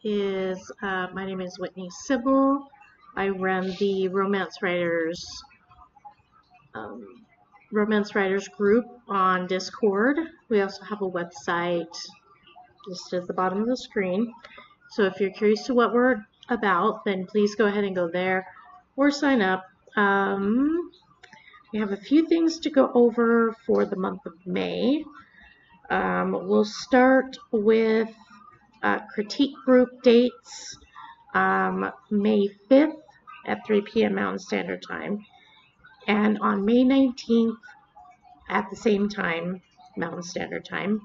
My name is Whitney Sybil. I run the Romance Writers group on Discord. We also have a website listed at the bottom of the screen. So if you're curious to what we're about, then please go ahead and go there or sign up. We have a few things to go over for the month of May. We'll start with critique group dates, May 5th at 3 p.m. Mountain Standard Time, and on May 19th at the same time, Mountain Standard Time.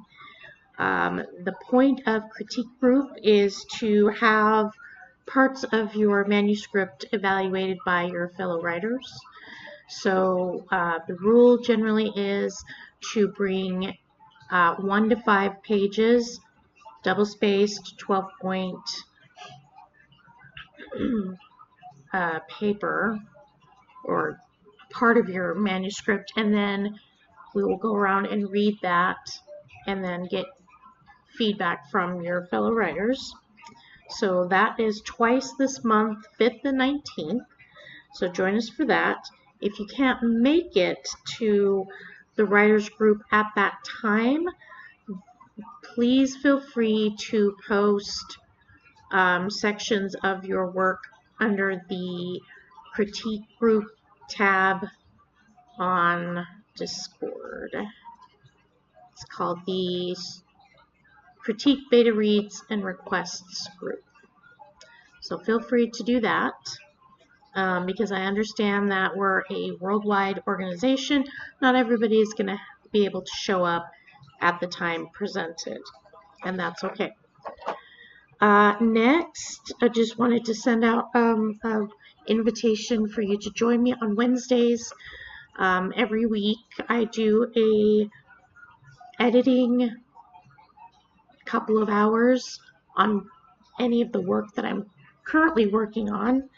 The point of critique group is to have parts of your manuscript evaluated by your fellow writers. So the rule generally is to bring 1 to 5 pages, double-spaced 12-point paper or part of your manuscript, and then we will go around and read that and then get feedback from your fellow writers. So that is twice this month, 5th and 19th. So join us for that. If you can't make it to the writers group at that time, please feel free to post sections of your work under the critique group tab on Discord. It's called the Critique Beta Reads and Requests group. So feel free to do that because I understand that we're a worldwide organization. Not everybody is going to be able to show up at the time presented, and that's okay. Next, I just wanted to send out an invitation for you to join me on Wednesdays. Every week I do a editing couple of hours on any of the work that I'm currently working on.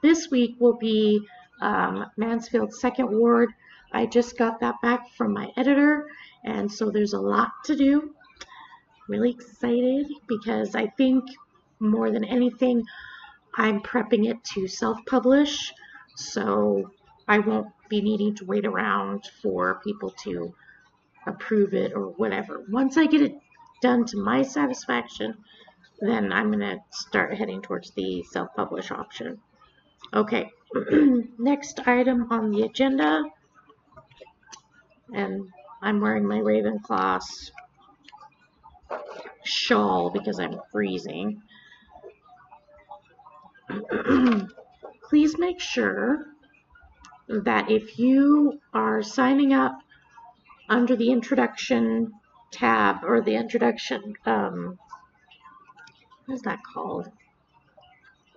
This week will be Mansfield's Second Ward. I just got that back from my editor, and so there's a lot to do. Really excited because I think more than anything I'm prepping it to self-publish, so I won't be needing to wait around for people to approve it or whatever. Once I get it done to my satisfaction, then I'm going to start heading towards the self-publish option. Okay, next item on the agenda, and I'm wearing my Ravenclaw shawl because I'm freezing. Please make sure that if you are signing up under the introduction tab or the introduction, what is that called?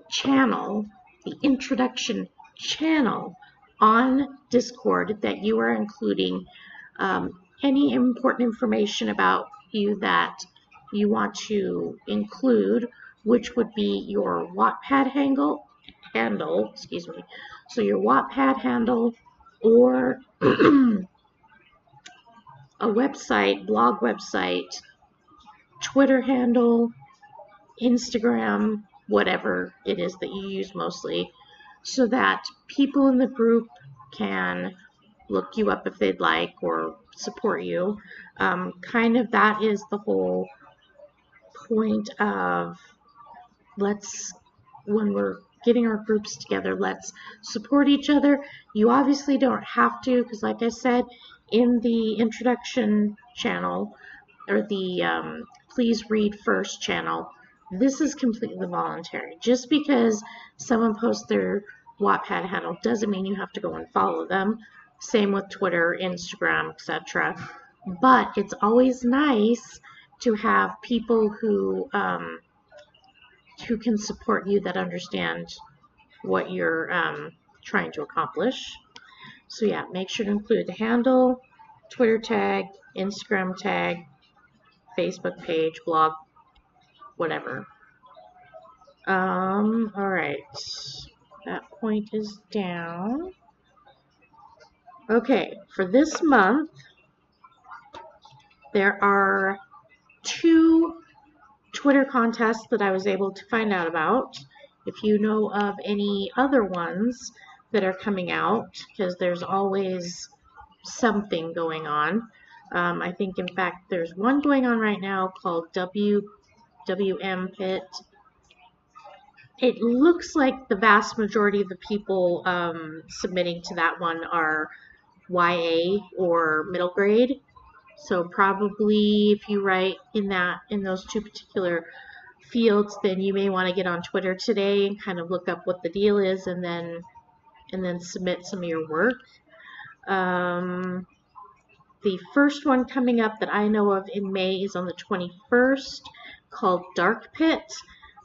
Channel, the introduction channel on Discord, that you are including any important information about you that you want to include, which would be your Wattpad handle, so your Wattpad handle or a website, blog website, Twitter handle, Instagram, whatever it is that you use mostly, so that people in the group can look you up if they'd like or support you. Kind of that is the whole point of when we're getting our groups together, let's support each other. You obviously don't have to, because like I said, in the introduction channel or the please read first channel, this is completely voluntary. Just because someone posts their Wattpad handle doesn't mean you have to go and follow them. Same with Twitter, Instagram, etc. But it's always nice to have people who can support you, that understand what you're trying to accomplish. So yeah, make sure to include the handle, Twitter tag, Instagram tag, Facebook page, blog, whatever. Alright, that point is down. Okay, for this month, there are 2 Twitter contests that I was able to find out about. If you know of any other ones that are coming out, because there's always something going on. I think, in fact, there's one going on right now called WM Pit. It looks like the vast majority of the people submitting to that one are YA or middle grade. So probably if you write in those two particular fields, then you may want to get on Twitter today and kind of look up what the deal is, and then submit some of your work. The first one coming up that I know of in May is on the 21st, called Dark Pit.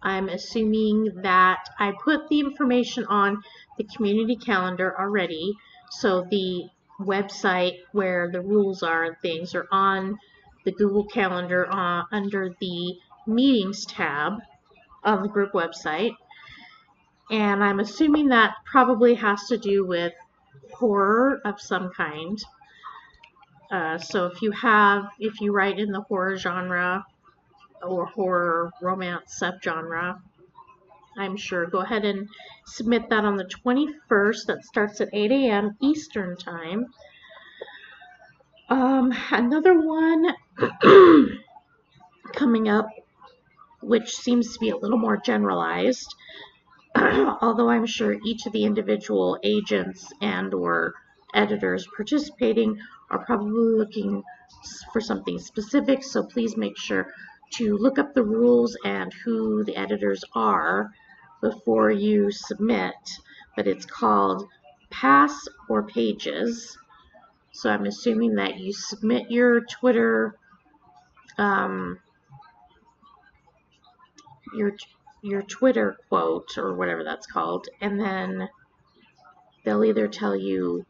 I'm assuming that I put the information on the community calendar already, so the website where the rules are and things are on the Google Calendar under the Meetings tab on the group website. And I'm assuming that probably has to do with horror of some kind. So if you write in the horror genre or horror romance subgenre, I'm sure, go ahead and submit that on the 21st. That starts at 8 a.m. Eastern Time. Another one coming up, which seems to be a little more generalized, although I'm sure each of the individual agents and or editors participating are probably looking for something specific, so please make sure to look up the rules and who the editors are before you submit. But it's called Pass or Pages. So I'm assuming that you submit your Twitter, your Twitter quote or whatever that's called, and then they'll either tell you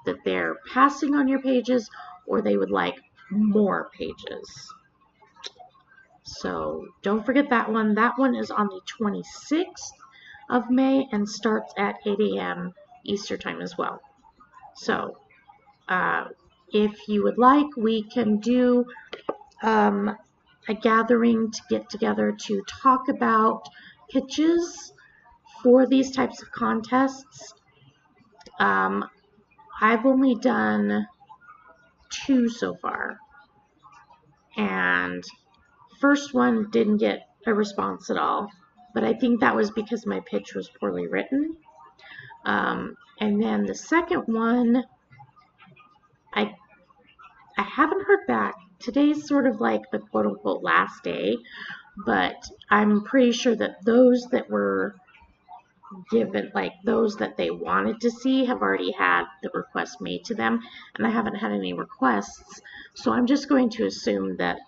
that they're passing on your pages or they would like more pages. So don't forget that one. That one is on the 26th of May and starts at 8 a.m. Eastern Time as well. So if you would like, we can do a gathering to get together to talk about pitches for these types of contests. I've only done 2 so far, and first one didn't get a response at all, but I think that was because my pitch was poorly written. And then the second one, I haven't heard back. Today's sort of like the quote-unquote last day, but I'm pretty sure that those that were given, like those that they wanted to see, have already had the request made to them, and I haven't had any requests, so I'm just going to assume that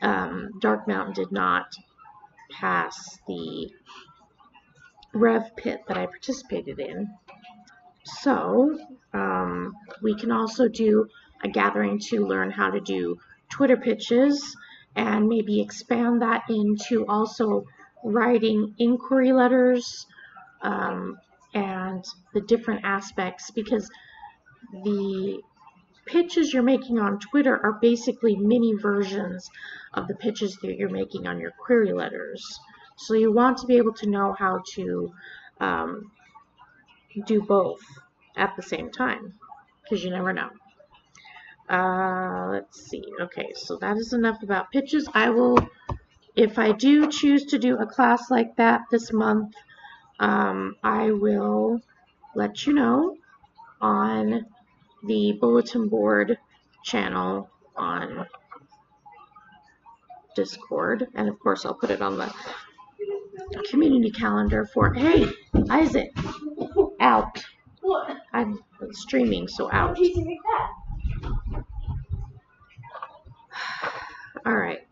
Dark Mountain did not pass the Rev Pit that I participated in. So we can also do a gathering to learn how to do Twitter pitches and maybe expand that into also writing inquiry letters and the different aspects, because the pitches you're making on Twitter are basically mini versions of the pitches that you're making on your query letters. So you want to be able to know how to do both at the same time, because you never know. Let's see. Okay, so that is enough about pitches. I will, if I do choose to do a class like that this month, I will let you know on the bulletin board channel on Discord, and of course I'll put it on the community calendar for, hey, Isaac, out. What? I'm streaming, so out. Alright.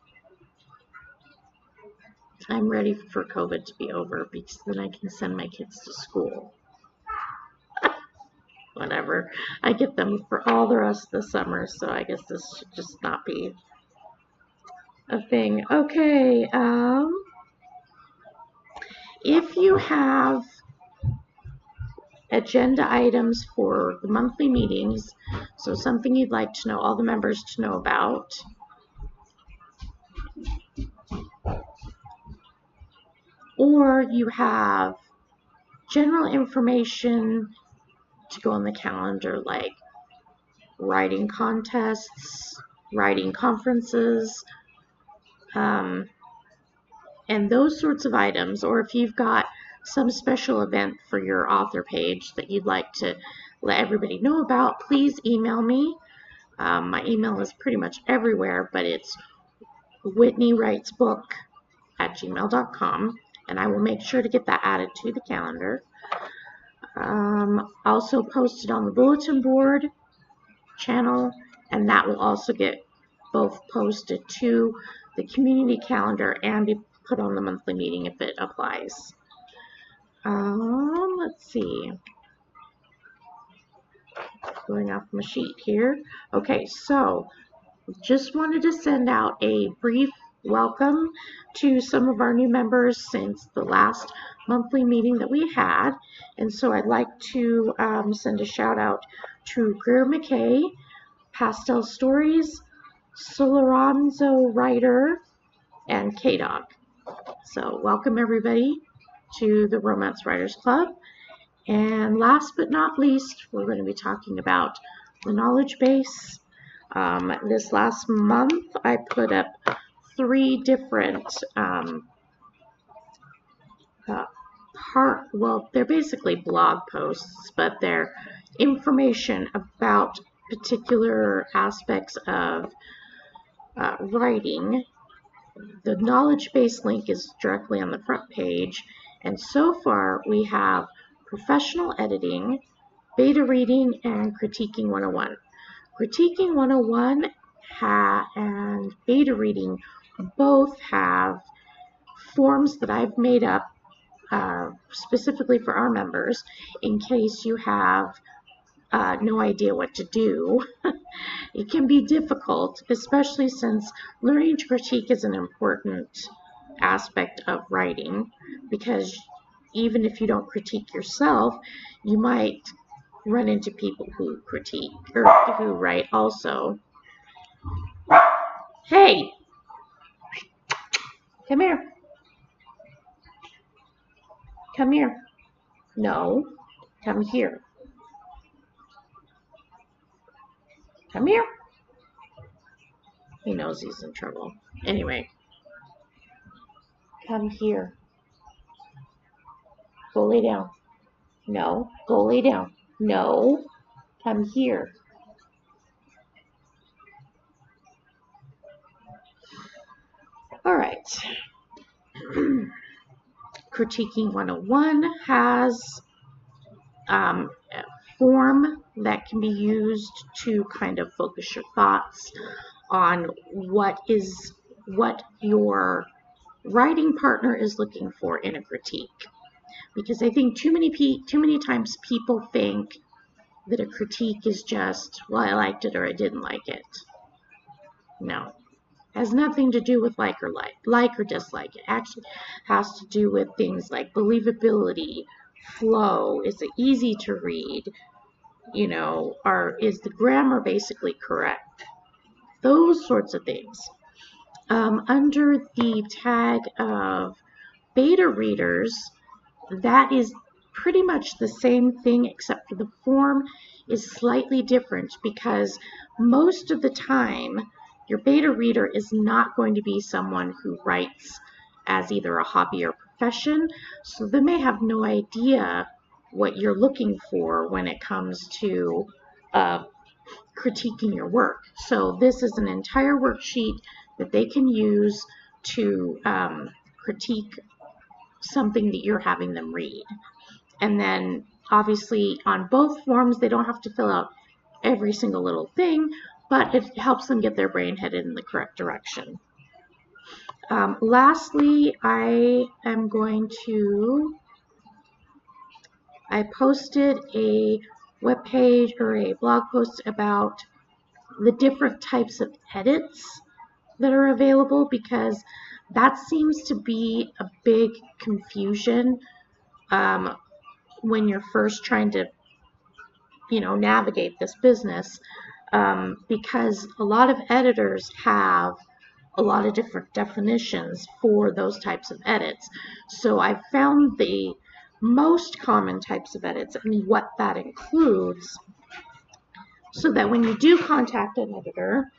I'm ready for COVID to be over, because then I can send my kids to school. Whatever. I get them for all the rest of the summer, so I guess this should just not be a thing. Okay, if you have agenda items for the monthly meetings, so something you'd like to know, all the members to know about, or you have general information to go on the calendar, like writing contests, writing conferences, and those sorts of items. Or if you've got some special event for your author page that you'd like to let everybody know about, please email me. My email is pretty much everywhere, but it's whitneywritesbook@gmail.com, and I will make sure to get that added to the calendar. Also posted on the bulletin board channel, and that will also get both posted to the community calendar and be put on the monthly meeting if it applies. Let's see. Going off my sheet here. Okay, so just wanted to send out a brief welcome to some of our new members since the last monthly meeting that we had. And so I'd like to send a shout out to Greer McKay, Pastel Stories, Soloranzo Writer, and K-Dog. So welcome everybody to the Romance Writers Club. And last but not least, we're going to be talking about the knowledge base. This last month, I put up 3 different well, they're basically blog posts, but they're information about particular aspects of writing. The knowledge base link is directly on the front page, and so far we have professional editing, beta reading, and critiquing 101. Critiquing 101 and beta reading both have forms that I've made up specifically for our members in case you have no idea what to do. It can be difficult, especially since learning to critique is an important aspect of writing, because even if you don't critique yourself, you might run into people who critique or who write also. Hey, come here. Come here. No, come here. Come here. He knows he's in trouble. Anyway, come here. Go lay down. No, go lay down. No, come here. All right. Critiquing 101 has a form that can be used to kind of focus your thoughts on what your writing partner is looking for in a critique. Because I think too many times people think that a critique is just, well, I liked it or I didn't like it. No. It has nothing to do with like or dislike. It actually has to do with things like believability, flow, is it easy to read, is the grammar basically correct? Those sorts of things. Under the tag of beta readers, that is pretty much the same thing, except for the form is slightly different, because most of the time your beta reader is not going to be someone who writes as either a hobby or profession, so they may have no idea what you're looking for when it comes to critiquing your work. So this is an entire worksheet that they can use to critique something that you're having them read. And then obviously on both forms they don't have to fill out every single little thing, but it helps them get their brain headed in the correct direction. Lastly, I posted a webpage or a blog post about the different types of edits that are available, because that seems to be a big confusion when you're first trying to navigate this business, because a lot of editors have a lot of different definitions for those types of edits. So I found the most common types of edits and what that includes, so that when you do contact an editor,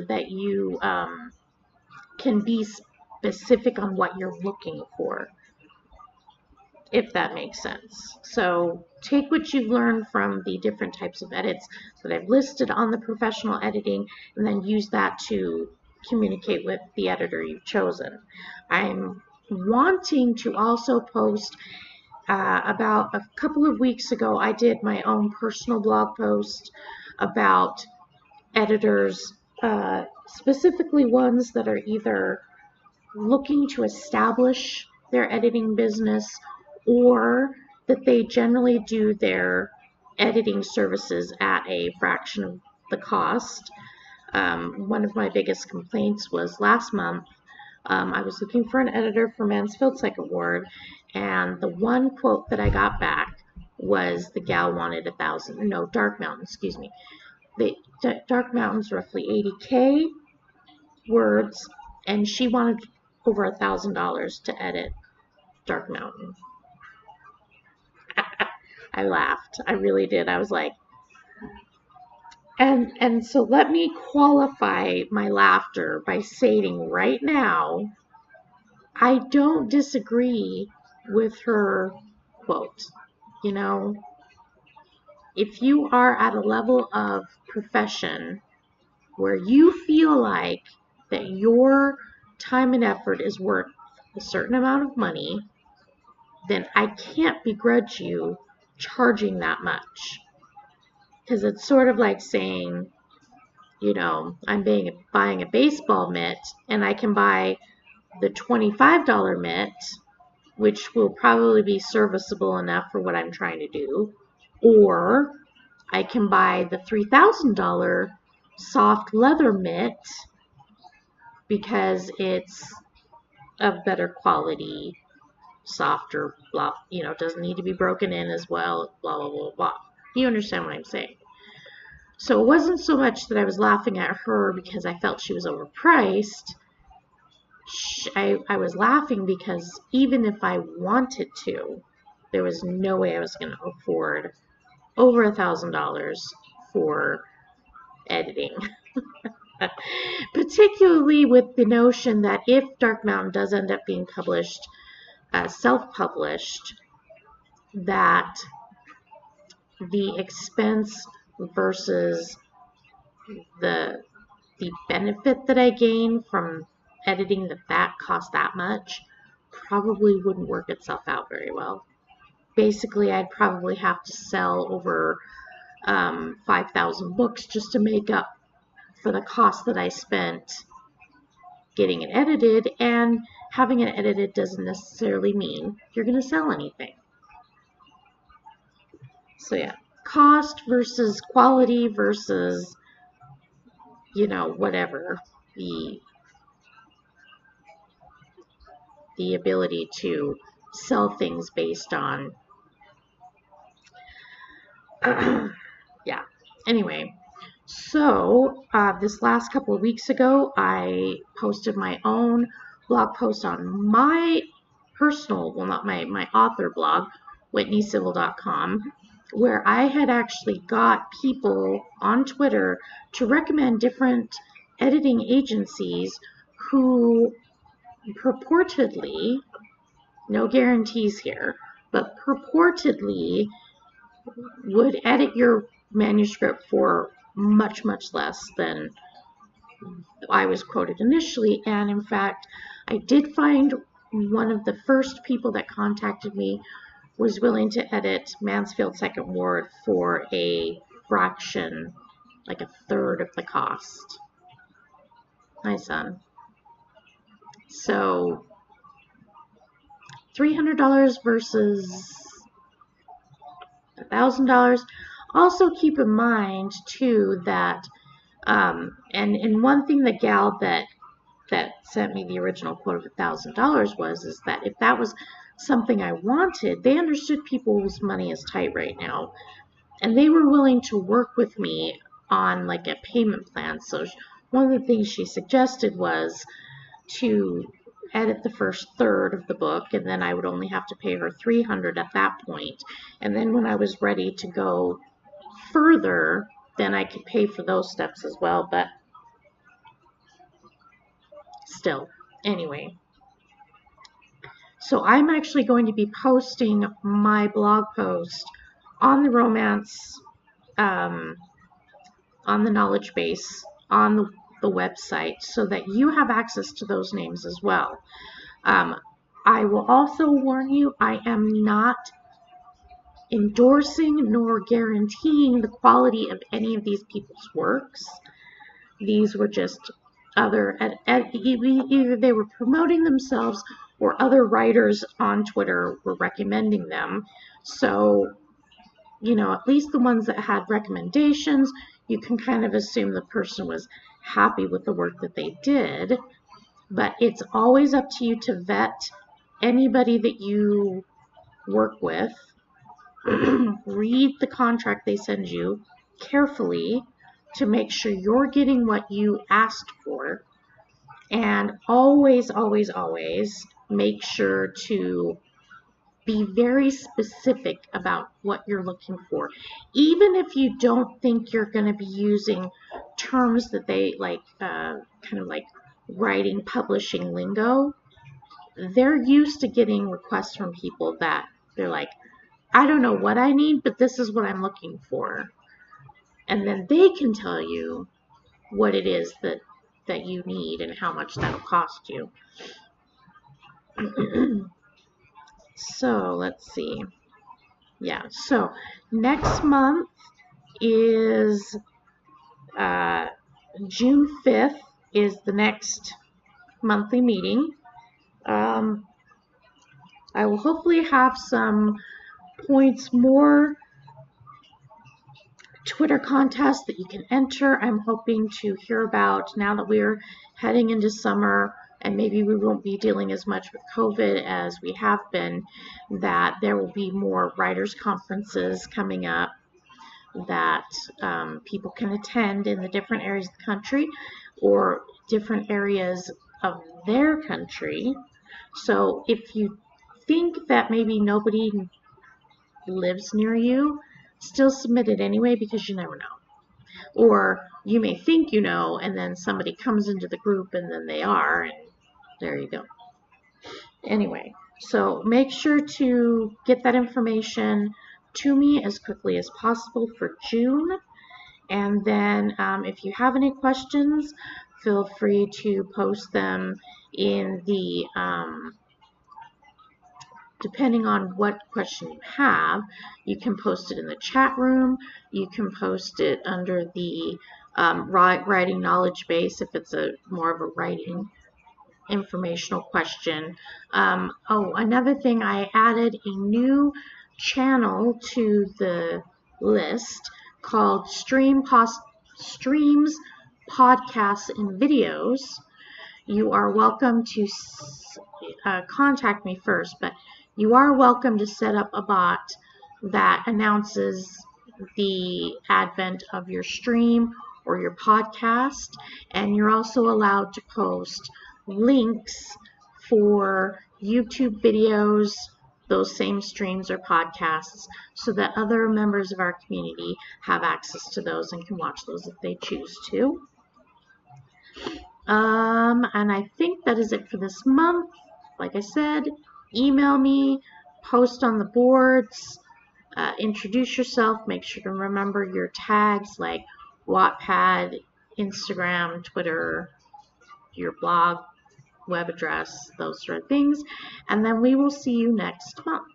that you can be specific on what you're looking for, if that makes sense. So take what you've learned from the different types of edits that I've listed on the professional editing, and then use that to communicate with the editor you've chosen. I'm wanting to also post, about a couple of weeks ago, I did my own personal blog post about editors, specifically ones that are either looking to establish their editing business, or that they generally do their editing services at a fraction of the cost. One of my biggest complaints was last month. I was looking for an editor for Mansfield Second Ward, and the one quote that I got back was the gal wanted Dark Mountain, excuse me. Dark Mountain's roughly 80K words, and she wanted over $1,000 to edit Dark Mountain. I laughed. I really did. I was like, and so let me qualify my laughter by stating right now, I don't disagree with her quote. You know, if you are at a level of profession where you feel like that your time and effort is worth a certain amount of money, then I can't begrudge you charging that much. Because it's sort of like saying, you know, I'm buying a baseball mitt, and I can buy the $25 mitt, which will probably be serviceable enough for what I'm trying to do, or I can buy the $3,000 soft leather mitt because it's of better quality, softer, blah, you know, doesn't need to be broken in as well, blah, blah, blah, blah. You understand what I'm saying? So it wasn't so much that I was laughing at her because I felt she was overpriced. I was laughing because even if I wanted to, there was no way I was going to afford over $1,000 for editing. Particularly with the notion that if Dark Mountain does end up being published, self-published, that the expense versus the benefit that I gain from editing that cost that much probably wouldn't work itself out very well. Basically, I'd probably have to sell over 5,000 books just to make up for the cost that I spent getting it edited, and having it edited doesn't necessarily mean you're going to sell anything. So yeah, cost versus quality versus, you know, whatever, the ability to sell things based on, yeah. Anyway, so this last couple of weeks ago, I posted my own blog post on my personal, well, not my author blog, whitneycivil.com, where I had actually got people on Twitter to recommend different editing agencies who purportedly, no guarantees here, but purportedly would edit your manuscript for much, much less than I was quoted initially. And in fact, I did find one of the first people that contacted me was willing to edit Mansfield Second Ward for a fraction, like a third of the cost. My son. So $300 versus $1,000. Also keep in mind too that, and one thing the gal that sent me the original quote of $1,000 is that if that was something I wanted, they understood people's money is tight right now, and they were willing to work with me on like a payment plan. So one of the things she suggested was to edit the first third of the book, and then I would only have to pay her $300 at that point. And then when I was ready to go further, then I could pay for those steps as well. But still, anyway. So I'm actually going to be posting my blog post on the romance, on the knowledge base, on the website, so that you have access to those names as well. I will also warn you, I am not endorsing nor guaranteeing the quality of any of these people's works. These were just either they were promoting themselves or other writers on Twitter were recommending them. So, at least the ones that had recommendations, you can kind of assume the person was happy with the work that they did. But it's always up to you to vet anybody that you work with. Read the contract they send you carefully to make sure you're getting what you asked for. And always, always, always make sure to be very specific about what you're looking for. Even if you don't think you're going to be using terms that they like, kind of like writing, publishing lingo, they're used to getting requests from people that they're like, I don't know what I need, but this is what I'm looking for. And then they can tell you what it is that you need and how much that'll cost you. So let's see. Yeah, so next month is June 5th is the next monthly meeting. I will hopefully have some points, more Twitter contests that you can enter. I'm hoping to hear about, now that we're heading into summer and maybe we won't be dealing as much with COVID as we have been, that there will be more writers' conferences coming up that people can attend in the different areas of the country or different areas of their country. So if you think that maybe nobody lives near you, still submit it anyway, because you never know. Or you may think you know, and then somebody comes into the group and then they are, and there you go. Anyway, so make sure to get that information to me as quickly as possible for June. And then if you have any questions, feel free to post them in the, depending on what question you have, you can post it in the chat room. You can post it under the writing knowledge base if it's more of a writing informational question. Oh, another thing, I added a new channel to the list called Streams, Podcasts, and Videos. You are welcome to contact me first, but you are welcome to set up a bot that announces the advent of your stream or your podcast, and you're also allowed to post links for YouTube videos, those same streams or podcasts, so that other members of our community have access to those and can watch those if they choose to. And I think that is it for this month. Like I said, email me, post on the boards, introduce yourself, make sure to remember your tags like Wattpad, Instagram, Twitter, your blog, web address, those sort of things. And then we will see you next month.